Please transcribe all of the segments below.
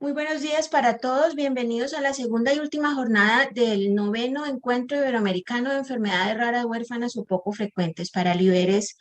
Muy buenos días para todos. Bienvenidos a la segunda y última jornada del noveno Encuentro Iberoamericano de Enfermedades Raras, Huérfanas o Poco Frecuentes. Para Liber es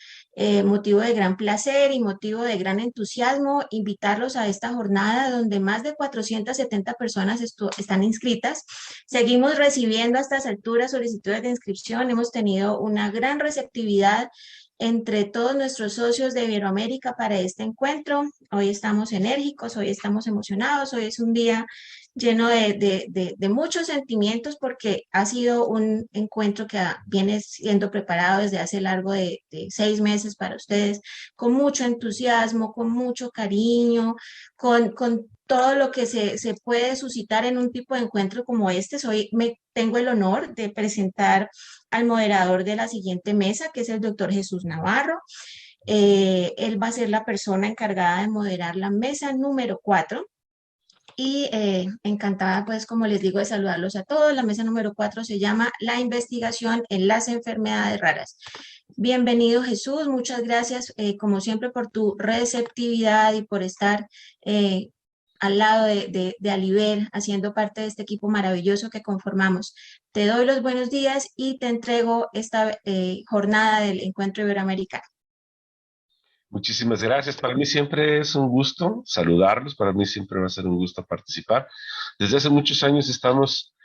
motivo de gran placer y motivo de gran entusiasmo invitarlos a esta jornada donde más de 470 personas están inscritas. Seguimos recibiendo a estas alturas solicitudes de inscripción. Hemos tenido una gran receptividad entre todos nuestros socios de Iberoamérica para este encuentro. Hoy estamos enérgicos, hoy estamos emocionados, hoy es un día lleno de muchos sentimientos porque ha sido un encuentro que viene siendo preparado desde hace largo de 6 meses para ustedes, con mucho entusiasmo, con mucho cariño, con todo lo que se puede suscitar en un tipo de encuentro como este. Hoy tengo el honor de presentar al moderador de la siguiente mesa, que es el doctor Jesús Navarro. Él va a ser la persona encargada de moderar la mesa número 4. Y encantada, pues, como les digo, de saludarlos a todos. La mesa número 4 se llama La investigación en las enfermedades raras. Bienvenido, Jesús. Muchas gracias, como siempre, por tu receptividad y por estar al lado de Aliber, haciendo parte de este equipo maravilloso que conformamos. Te doy los buenos días y te entrego esta jornada del Encuentro Iberoamericano. Muchísimas gracias. Para mí siempre es un gusto saludarlos. Para mí siempre va a ser un gusto participar. Desde hace muchos años estamos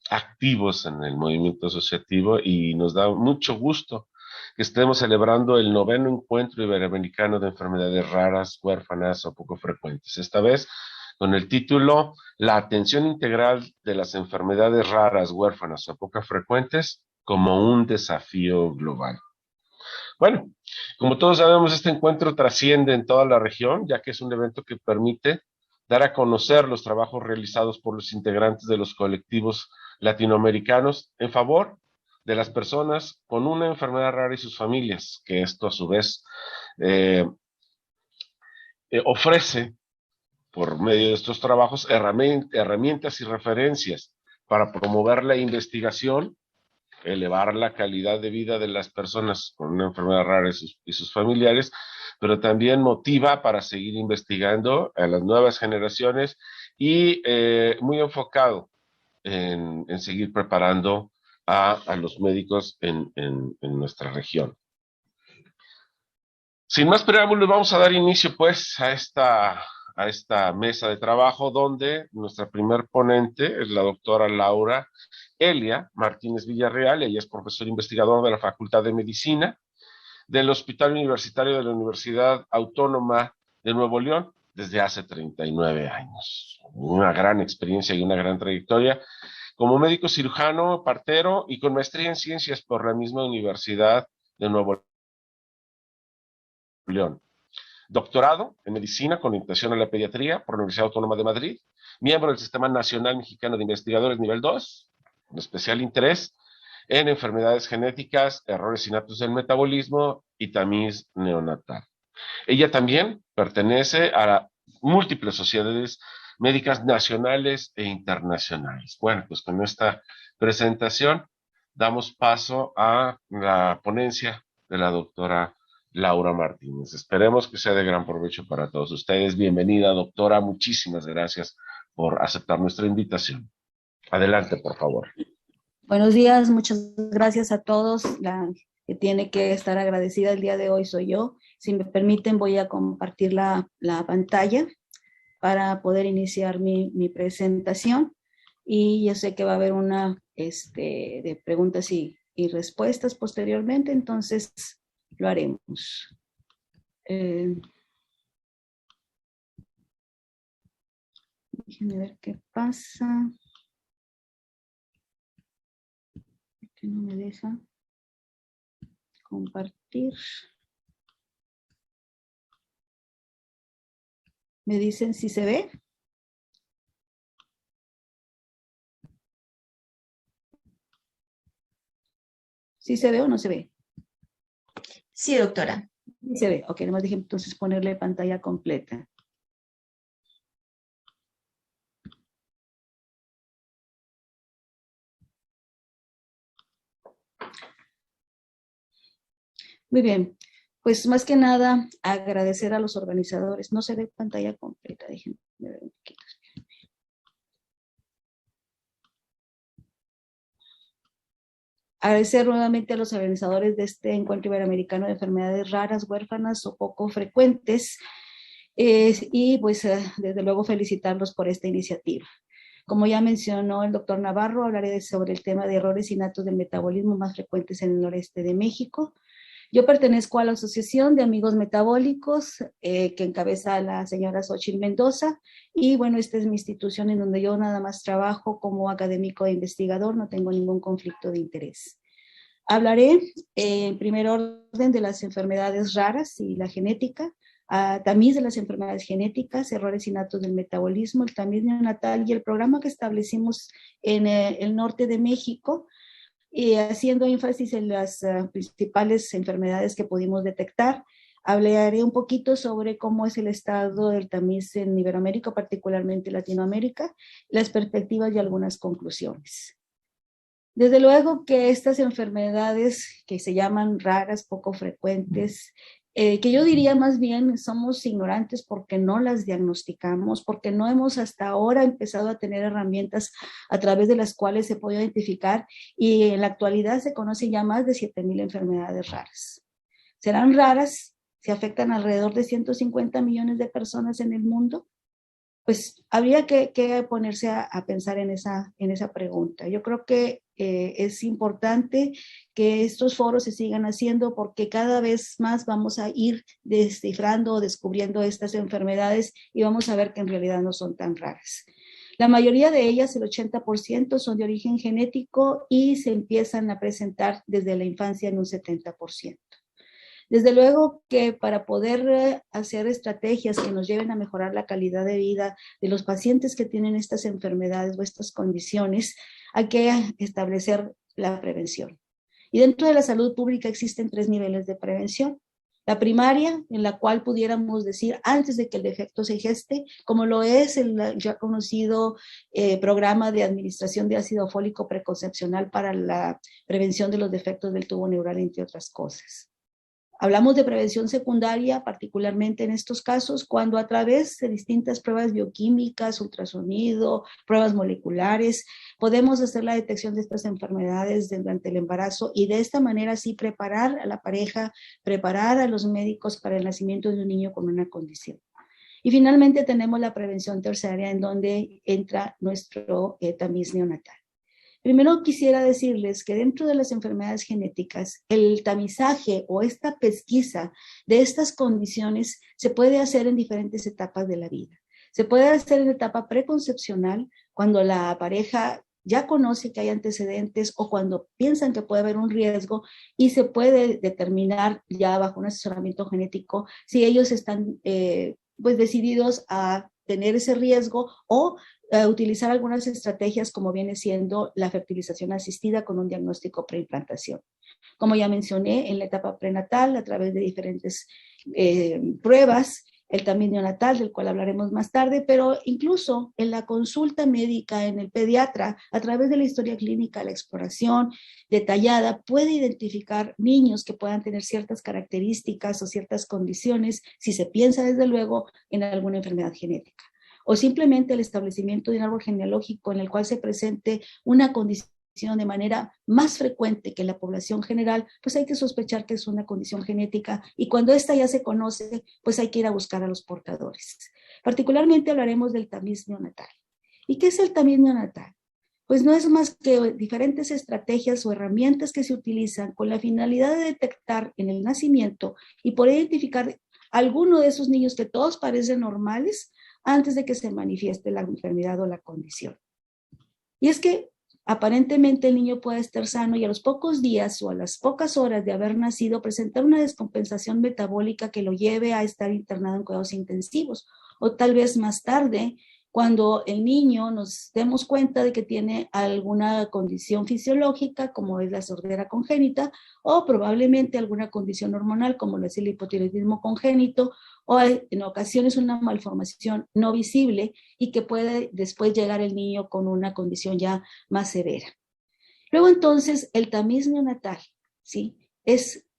activos en el movimiento asociativo y nos da mucho gusto que estemos celebrando el noveno Encuentro Iberoamericano de Enfermedades Raras, Huérfanas o Poco Frecuentes. Esta vez con el título La atención integral de las enfermedades raras, huérfanas o poco frecuentes como un desafío global. Bueno, como todos sabemos, este encuentro trasciende en toda la región, ya que es un evento que permite dar a conocer los trabajos realizados por los integrantes de los colectivos latinoamericanos en favor de las personas con una enfermedad rara y sus familias, que esto a su vez eh, ofrece por medio de estos trabajos herramientas y referencias para promover la investigación, elevar la calidad de vida de las personas con una enfermedad rara y sus familiares, pero también motiva para seguir investigando a las nuevas generaciones y muy enfocado en seguir preparando a los médicos en nuestra región. Sin más preámbulos, vamos a dar inicio pues a esta mesa de trabajo donde nuestra primer ponente es la doctora Laura Elia Martínez Villarreal. Ella es profesor investigador de la Facultad de Medicina del Hospital Universitario de la Universidad Autónoma de Nuevo León desde hace 39 años. Una gran experiencia y una gran trayectoria como médico cirujano, partero y con maestría en ciencias por la misma Universidad de Nuevo León. Doctorado en Medicina con orientación a la pediatría por la Universidad Autónoma de Madrid, miembro del Sistema Nacional Mexicano de Investigadores nivel 2, con especial interés en enfermedades genéticas, errores innatos del metabolismo y tamiz neonatal. Ella también pertenece a múltiples sociedades médicas nacionales e internacionales. Bueno, pues con esta presentación damos paso a la ponencia de la doctora Laura Martínez. Esperemos que sea de gran provecho para todos ustedes. Bienvenida, doctora. Muchísimas gracias por aceptar nuestra invitación. Adelante, por favor. Buenos días, muchas gracias a todos. La que tiene que estar agradecida el día de hoy soy yo. Si me permiten, voy a compartir la pantalla para poder iniciar mi presentación. Y yo sé que va a haber una de preguntas y respuestas posteriormente, entonces lo haremos. Déjenme ver qué pasa. Que no me deja compartir. ¿Me dicen si se ve? ¿Sí se ve o no se ve? Sí, doctora. Sí se ve. Ok, nomás dije entonces ponerle pantalla completa. Muy bien, pues más que nada agradecer a los organizadores. No se ve pantalla completa, déjenme ver un Agradecer nuevamente a los organizadores de este Encuentro Iberoamericano de Enfermedades Raras, Huérfanas o Poco Frecuentes, y pues desde luego felicitarlos por esta iniciativa. Como ya mencionó el doctor Navarro, hablaré sobre el tema de errores innatos del metabolismo más frecuentes en el noreste de México. Yo pertenezco a la Asociación de Amigos Metabólicos, que encabeza la señora Xochitl Mendoza, y bueno, esta es mi institución en donde yo nada más trabajo como académico e investigador, no tengo ningún conflicto de interés. Hablaré en primer orden de las enfermedades raras y la genética, tamiz de las enfermedades genéticas, errores innatos del metabolismo, el tamiz neonatal y el programa que establecimos en el norte de México, haciendo énfasis en las principales enfermedades que pudimos detectar. Hablaré un poquito sobre cómo es el estado del tamiz en Iberoamérica, particularmente Latinoamérica, las perspectivas y algunas conclusiones. Desde luego que estas enfermedades que se llaman raras, poco frecuentes, que yo diría más bien somos ignorantes porque no las diagnosticamos, porque no hemos hasta ahora empezado a tener herramientas a través de las cuales se puede identificar, y en la actualidad se conocen ya más de 7,000 enfermedades raras. ¿Serán raras si afectan alrededor de 150 millones de personas en el mundo? Pues habría que ponerse a pensar en esa pregunta. Yo creo que es importante que estos foros se sigan haciendo porque cada vez más vamos a ir descifrando o descubriendo estas enfermedades y vamos a ver que en realidad no son tan raras. La mayoría de ellas, el 80%, son de origen genético y se empiezan a presentar desde la infancia en un 70%. Desde luego que para poder hacer estrategias que nos lleven a mejorar la calidad de vida de los pacientes que tienen estas enfermedades o estas condiciones, hay que establecer la prevención. Y dentro de la salud pública existen 3 niveles de prevención. La primaria, en la cual pudiéramos decir antes de que el defecto se geste, como lo es el ya conocido programa de administración de ácido fólico preconcepcional para la prevención de los defectos del tubo neural, entre otras cosas. Hablamos de prevención secundaria, particularmente en estos casos, cuando a través de distintas pruebas bioquímicas, ultrasonido, pruebas moleculares, podemos hacer la detección de estas enfermedades durante el embarazo y de esta manera sí preparar a la pareja, preparar a los médicos para el nacimiento de un niño con una condición. Y finalmente tenemos la prevención terciaria, en donde entra nuestro tamiz neonatal. Primero quisiera decirles que dentro de las enfermedades genéticas, el tamizaje o esta pesquisa de estas condiciones se puede hacer en diferentes etapas de la vida. Se puede hacer en la etapa preconcepcional, cuando la pareja ya conoce que hay antecedentes o cuando piensan que puede haber un riesgo, y se puede determinar ya bajo un asesoramiento genético si ellos están pues decididos a tener ese riesgo o utilizar algunas estrategias como viene siendo la fertilización asistida con un diagnóstico preimplantación. Como ya mencioné, en la etapa prenatal, a través de diferentes pruebas, el tamiz neonatal, del cual hablaremos más tarde, pero incluso en la consulta médica, en el pediatra, a través de la historia clínica, la exploración detallada, puede identificar niños que puedan tener ciertas características o ciertas condiciones, si se piensa desde luego en alguna enfermedad genética. O simplemente el establecimiento de un árbol genealógico en el cual se presente una condición de manera más frecuente que la población general, pues hay que sospechar que es una condición genética, y cuando esta ya se conoce, pues hay que ir a buscar a los portadores. Particularmente hablaremos del tamiz neonatal. ¿Y qué es el tamiz neonatal? Pues no es más que diferentes estrategias o herramientas que se utilizan con la finalidad de detectar en el nacimiento y poder identificar alguno de esos niños que todos parecen normales antes de que se manifieste la enfermedad o la condición. Y es que aparentemente el niño puede estar sano y a los pocos días o a las pocas horas de haber nacido presentar una descompensación metabólica que lo lleve a estar internado en cuidados intensivos, o tal vez más tarde, cuando el niño nos demos cuenta de que tiene alguna condición fisiológica como es la sordera congénita, o probablemente alguna condición hormonal como lo es el hipotiroidismo congénito, o en ocasiones una malformación no visible y que puede después llegar el niño con una condición ya más severa. Luego entonces el tamiz neonatal, ¿sí?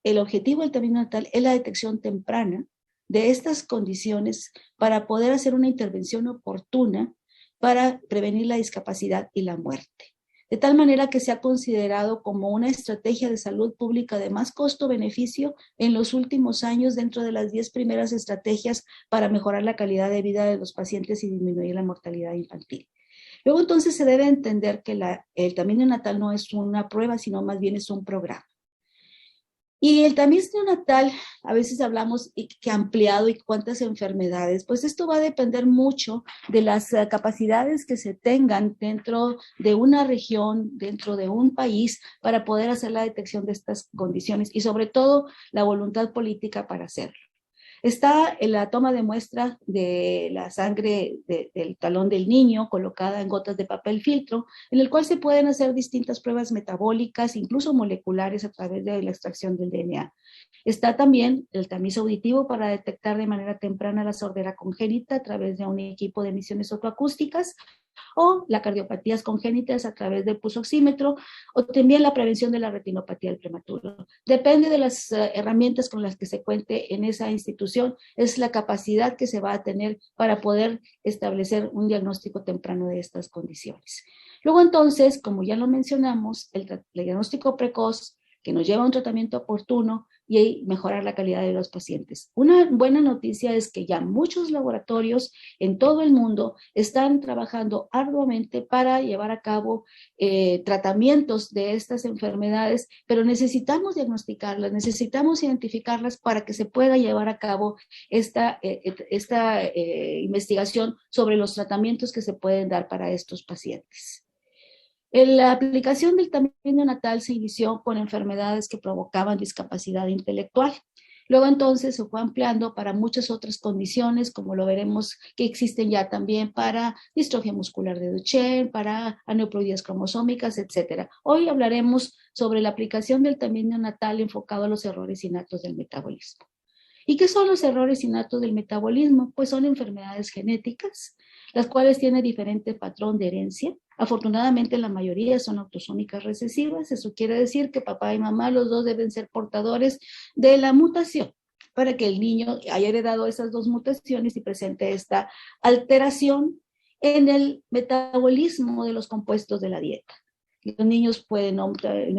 El objetivo del tamiz neonatal es la detección temprana de estas condiciones para poder hacer una intervención oportuna para prevenir la discapacidad y la muerte. de tal manera que se ha considerado como una estrategia de salud pública de más costo-beneficio en los últimos años dentro de las 10 primeras estrategias para mejorar la calidad de vida de los pacientes y disminuir la mortalidad infantil. Luego entonces se debe entender que el tamiz neonatal no es una prueba, sino más bien es un programa. Y el tamiz neonatal, a veces hablamos que ampliado y cuántas enfermedades, pues esto va a depender mucho de las capacidades que se tengan dentro de una región, dentro de un país, para poder hacer la detección de estas condiciones y sobre todo la voluntad política para hacerlo. Está en la toma de muestra de la sangre del talón del niño colocada en gotas de papel filtro, en el cual se pueden hacer distintas pruebas metabólicas, incluso moleculares a través de la extracción del DNA. Está también el tamiz auditivo para detectar de manera temprana la sordera congénita a través de un equipo de emisiones otoacústicas, o las cardiopatías congénitas a través del pulsoxímetro, o también la prevención de la retinopatía del prematuro. Depende de las herramientas con las que se cuente en esa institución, es la capacidad que se va a tener para poder establecer un diagnóstico temprano de estas condiciones. Luego entonces, como ya lo mencionamos, el diagnóstico precoz que nos lleva a un tratamiento oportuno y mejorar la calidad de los pacientes. Una buena noticia es que ya muchos laboratorios en todo el mundo están trabajando arduamente para llevar a cabo tratamientos de estas enfermedades, pero necesitamos diagnosticarlas, necesitamos identificarlas para que se pueda llevar a cabo esta investigación sobre los tratamientos que se pueden dar para estos pacientes. La aplicación del tamiz neonatal se inició con enfermedades que provocaban discapacidad intelectual. Luego entonces se fue ampliando para muchas otras condiciones, como lo veremos que existen ya también para distrofia muscular de Duchenne, para aneuploidías cromosómicas, etc. Hoy hablaremos sobre la aplicación del tamiz neonatal enfocado a los errores innatos del metabolismo. ¿Y qué son los errores innatos del metabolismo? Pues son enfermedades genéticas, las cuales tienen diferente patrón de herencia. Afortunadamente la mayoría son autosómicas recesivas, eso quiere decir que papá y mamá los dos deben ser portadores de la mutación para que el niño haya heredado esas dos mutaciones y presente esta alteración en el metabolismo de los compuestos de la dieta. Los niños pueden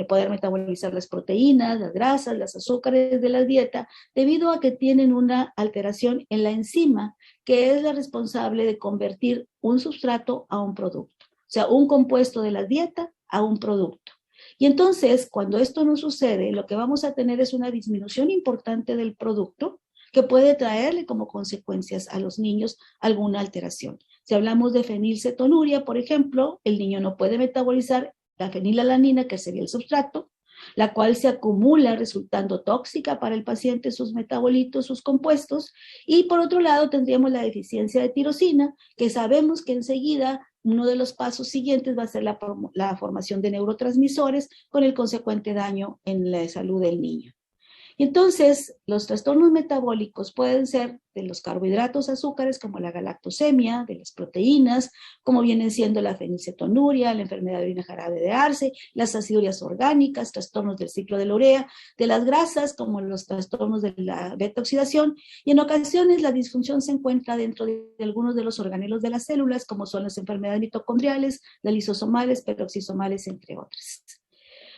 poder metabolizar las proteínas, las grasas, los azúcares de la dieta, debido a que tienen una alteración en la enzima, que es la responsable de convertir un sustrato a un producto. O sea, un compuesto de la dieta a un producto. Y entonces, cuando esto no sucede, lo que vamos a tener es una disminución importante del producto que puede traerle como consecuencias a los niños alguna alteración. Si hablamos de fenilcetonuria, por ejemplo, el niño no puede metabolizar la fenilalanina, que sería el sustrato, la cual se acumula resultando tóxica para el paciente, sus metabolitos, sus compuestos. Y por otro lado tendríamos la deficiencia de tirosina, que sabemos que enseguida uno de los pasos siguientes va a ser la formación de neurotransmisores con el consecuente daño en la salud del niño. Y entonces, los trastornos metabólicos pueden ser de los carbohidratos, azúcares, como la galactosemia, de las proteínas, como vienen siendo la fenilcetonuria, la enfermedad de orina jarabe de Arce, las acidurias orgánicas, trastornos del ciclo de la urea, de las grasas, como los trastornos de la beta-oxidación, y en ocasiones la disfunción se encuentra dentro de algunos de los organelos de las células, como son las enfermedades mitocondriales, las lisosomales, peroxisomales, entre otras.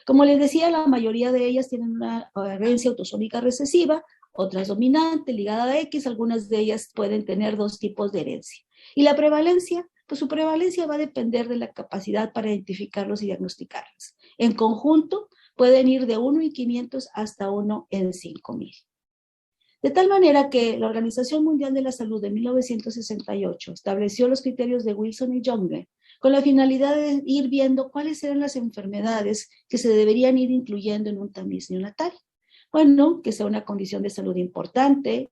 Como les decía, la mayoría de ellas tienen una herencia autosómica recesiva, otras dominante, ligada a X, algunas de ellas pueden tener dos tipos de herencia. Y la prevalencia, pues su prevalencia va a depender de la capacidad para identificarlos y diagnosticarlos. En conjunto, pueden ir de 1 en 500 hasta 1 en 5,000. De tal manera que la Organización Mundial de la Salud de 1968 estableció los criterios de Wilson y Young con la finalidad de ir viendo cuáles eran las enfermedades que se deberían ir incluyendo en un tamiz neonatal. Bueno, que sea una condición de salud importante,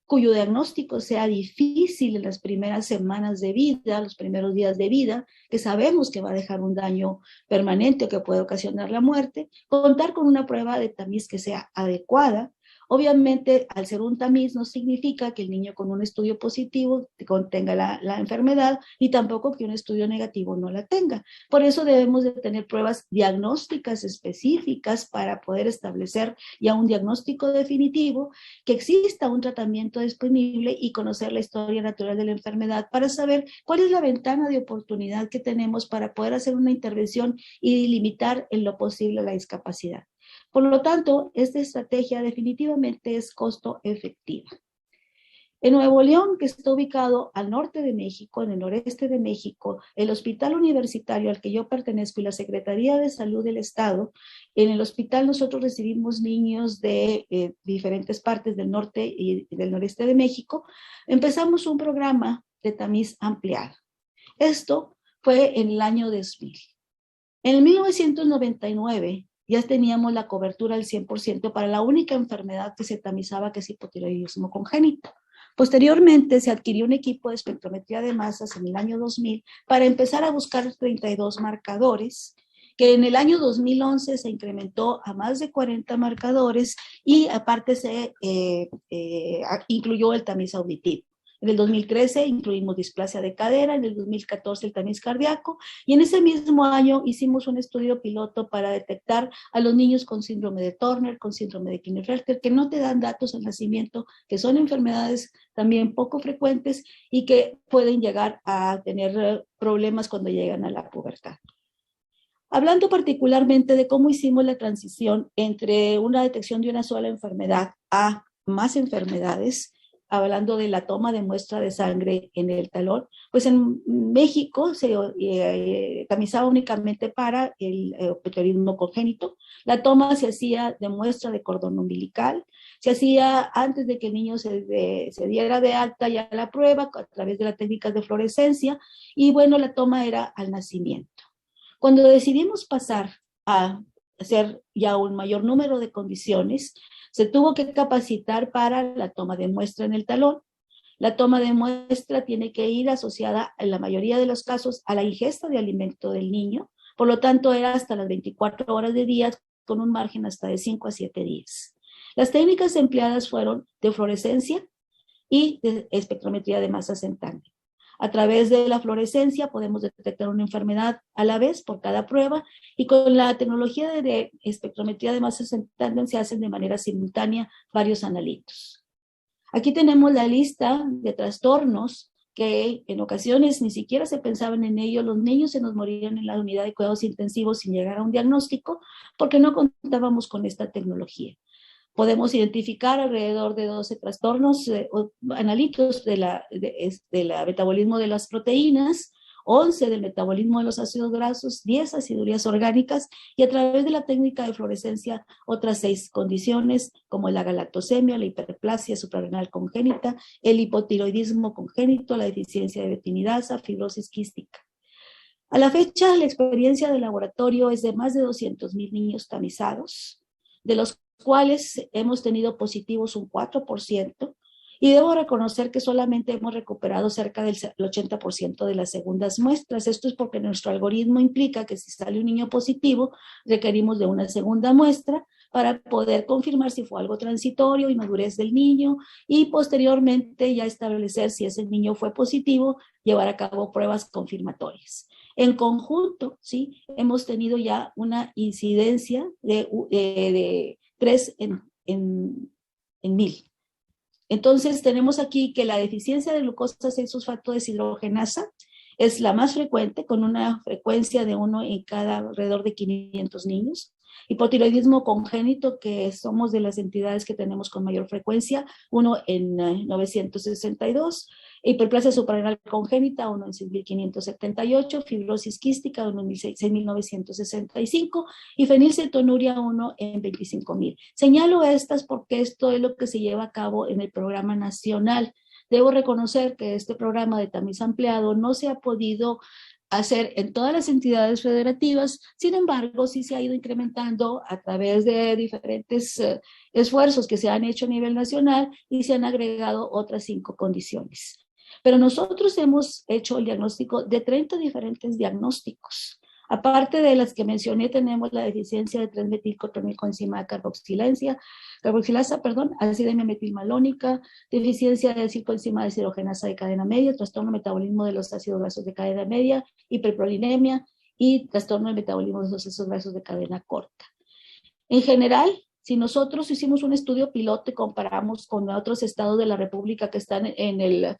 cuyo diagnóstico sea difícil en las primeras semanas de vida, los primeros días de vida, que sabemos que va a dejar un daño permanente o que puede ocasionar la muerte, contar con una prueba de tamiz que sea adecuada, Obviamente, al ser un tamiz no significa que el niño con un estudio positivo contenga la enfermedad, ni tampoco que un estudio negativo no la tenga. Por eso debemos de tener pruebas diagnósticas específicas para poder establecer ya un diagnóstico definitivo, que exista un tratamiento disponible y conocer la historia natural de la enfermedad para saber cuál es la ventana de oportunidad que tenemos para poder hacer una intervención y limitar en lo posible la discapacidad. Por lo tanto, esta estrategia definitivamente es costo efectiva. En Nuevo León, que está ubicado al norte de México, en el noreste de México, el hospital universitario al que yo pertenezco y la Secretaría de Salud del Estado, en el hospital nosotros recibimos niños de diferentes partes del norte y del noreste de México. Empezamos un programa de tamiz ampliado. Esto fue en el año 2000. En el 1999 ya teníamos la cobertura al 100% para la única enfermedad que se tamizaba, que es hipotiroidismo congénito. Posteriormente se adquirió un equipo de espectrometría de masas en el año 2000 para empezar a buscar 32 marcadores, que en el año 2011 se incrementó a más de 40 marcadores y aparte se incluyó el tamiz auditivo. En el 2013 incluimos displasia de cadera, en el 2014 el tamiz cardíaco, y en ese mismo año hicimos un estudio piloto para detectar a los niños con síndrome de Turner, con síndrome de Klinefelter, que no te dan datos al nacimiento, que son enfermedades también poco frecuentes y que pueden llegar a tener problemas cuando llegan a la pubertad. Hablando particularmente de cómo hicimos la transición entre una detección de una sola enfermedad a más enfermedades, hablando de la toma de muestra de sangre en el talón, pues en México se tamizaba únicamente para el hipotiroidismo congénito. La toma se hacía de muestra de cordón umbilical, se hacía antes de que el niño se diera de alta ya la prueba a través de las técnicas de fluorescencia, y bueno, la toma era al nacimiento. Cuando decidimos pasar a hacer ya un mayor número de condiciones, se tuvo que capacitar para la toma de muestra en el talón. La toma de muestra tiene que ir asociada en la mayoría de los casos a la ingesta de alimento del niño, por lo tanto era hasta las 24 horas de día con un margen hasta de 5 a 7 días. Las técnicas empleadas fueron de fluorescencia y de espectrometría de masas en tándem. A través de la fluorescencia podemos detectar una enfermedad a la vez por cada prueba, y con la tecnología de espectrometría de masas en tándem se hacen de manera simultánea varios analitos. Aquí tenemos la lista de trastornos que en ocasiones ni siquiera se pensaban en ello. Los niños se nos morían en la unidad de cuidados intensivos sin llegar a un diagnóstico porque no contábamos con esta tecnología. Podemos identificar alrededor de 12 trastornos analitos del metabolismo de las proteínas, 11 del metabolismo de los ácidos grasos, 10 acidurías orgánicas, y a través de la técnica de fluorescencia otras 6 condiciones como la galactosemia, la hiperplasia suprarrenal congénita, el hipotiroidismo congénito, la deficiencia de biotinidasa, fibrosis quística. A la fecha, la experiencia de laboratorio es de más de 200,000 niños tamizados, de los cuales hemos tenido positivos un 4%, y debo reconocer que solamente hemos recuperado cerca del 80% de las segundas muestras. Esto es porque nuestro algoritmo implica que si sale un niño positivo, requerimos de una segunda muestra para poder confirmar si fue algo transitorio y madurez del niño, y posteriormente ya establecer si ese niño fue positivo, llevar a cabo pruebas confirmatorias. En conjunto, sí, hemos tenido ya una incidencia de 3 en 1000. Entonces tenemos aquí que la deficiencia de glucosa 6-fosfato deshidrogenasa es la más frecuente, con una frecuencia de 1 en cada alrededor de 500 niños. Hipotiroidismo congénito, que somos de las entidades que tenemos con mayor frecuencia, 1 en 962. Hiperplasia suprarrenal congénita, 1 en 6,578, fibrosis quística, 1 en 6,965, y fenilcetonuria, 1 en 25,000. Señalo estas porque esto es lo que se lleva a cabo en el programa nacional. Debo reconocer que este programa de tamiz ampliado no se ha podido hacer en todas las entidades federativas, sin embargo, sí se ha ido incrementando a través de diferentes esfuerzos que se han hecho a nivel nacional, y se han agregado otras 5 condiciones. Pero nosotros hemos hecho el diagnóstico de 30 diferentes diagnósticos Aparte de las que mencioné, tenemos la deficiencia de 3-metilcoenzima carboxilasa, ácido metilmalónica, deficiencia de 5-enzima deshidrogenasa de cadena media, trastorno de metabolismo de los ácidos grasos de cadena media, hiperprolinemia y trastorno de metabolismo de los ácidos grasos de cadena corta. En general, si nosotros hicimos un estudio piloto y comparamos con otros estados de la República que están en el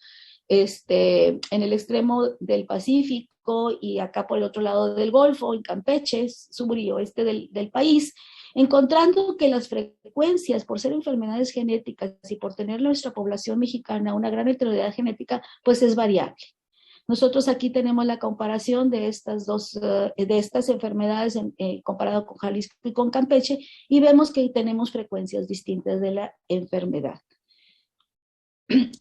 extremo del Pacífico y acá por el otro lado del Golfo, en Campeche, sur y oeste del país, encontrando que las frecuencias por ser enfermedades genéticas y por tener nuestra población mexicana una gran heterogeneidad genética, pues es variable. Nosotros aquí tenemos la comparación de estas enfermedades comparado con Jalisco y con Campeche y vemos que tenemos frecuencias distintas de la enfermedad.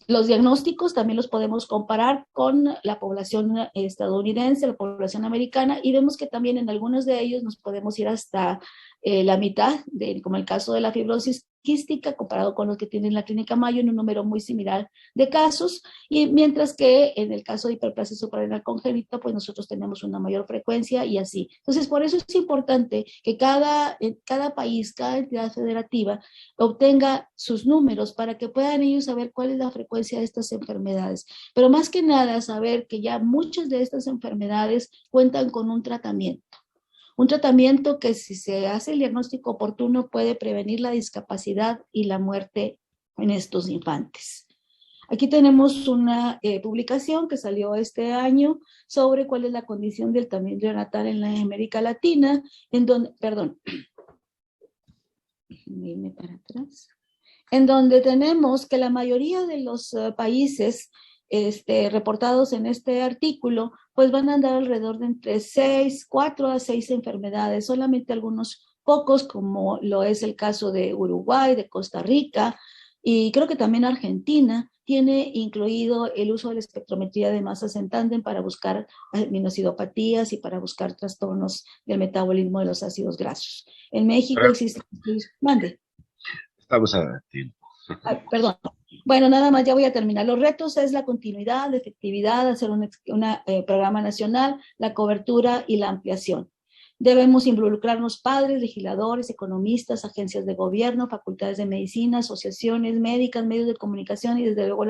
Los diagnósticos también los podemos comparar con la población estadounidense, la población americana, y vemos que también en algunos de ellos nos podemos ir hasta la mitad, como el caso de la fibrosis quística, comparado con los que tienen la Clínica Mayo, en un número muy similar de casos, y mientras que en el caso de hiperplasia suprarrenal congénita, pues nosotros tenemos una mayor frecuencia y así. Entonces, por eso es importante que cada país, cada entidad federativa obtenga sus números para que puedan ellos saber cuál es la frecuencia de estas enfermedades. Pero más que nada, saber que ya muchas de estas enfermedades cuentan con un tratamiento. Un tratamiento que, si se hace el diagnóstico oportuno, puede prevenir la discapacidad y la muerte en estos infantes. Aquí tenemos una publicación que salió este año sobre cuál es la condición del tamiño neonatal en la América Latina, en donde, en donde tenemos que la mayoría de los países reportados en este artículo, pues van a andar alrededor de entre 4 a 6 enfermedades, solamente algunos pocos, como lo es el caso de Uruguay, de Costa Rica, y creo que también Argentina tiene incluido el uso de la espectrometría de masas en tándem para buscar aminosidopatías y para buscar trastornos del metabolismo de los ácidos grasos. En México existe... Mande. Estamos a tiempo. Perdón. Bueno, nada más, ya voy a terminar. Los retos es la continuidad, la efectividad, hacer un programa nacional, la cobertura y la ampliación. Debemos involucrarnos padres, legisladores, economistas, agencias de gobierno, facultades de medicina, asociaciones médicas, medios de comunicación y desde luego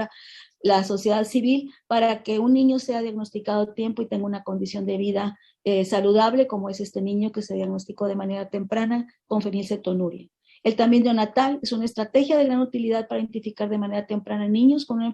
la sociedad civil para que un niño sea diagnosticado a tiempo y tenga una condición de vida saludable, como es este niño que se diagnosticó de manera temprana con fenilcetonuria. El tamiño neonatal es una estrategia de gran utilidad para identificar de manera temprana niños con una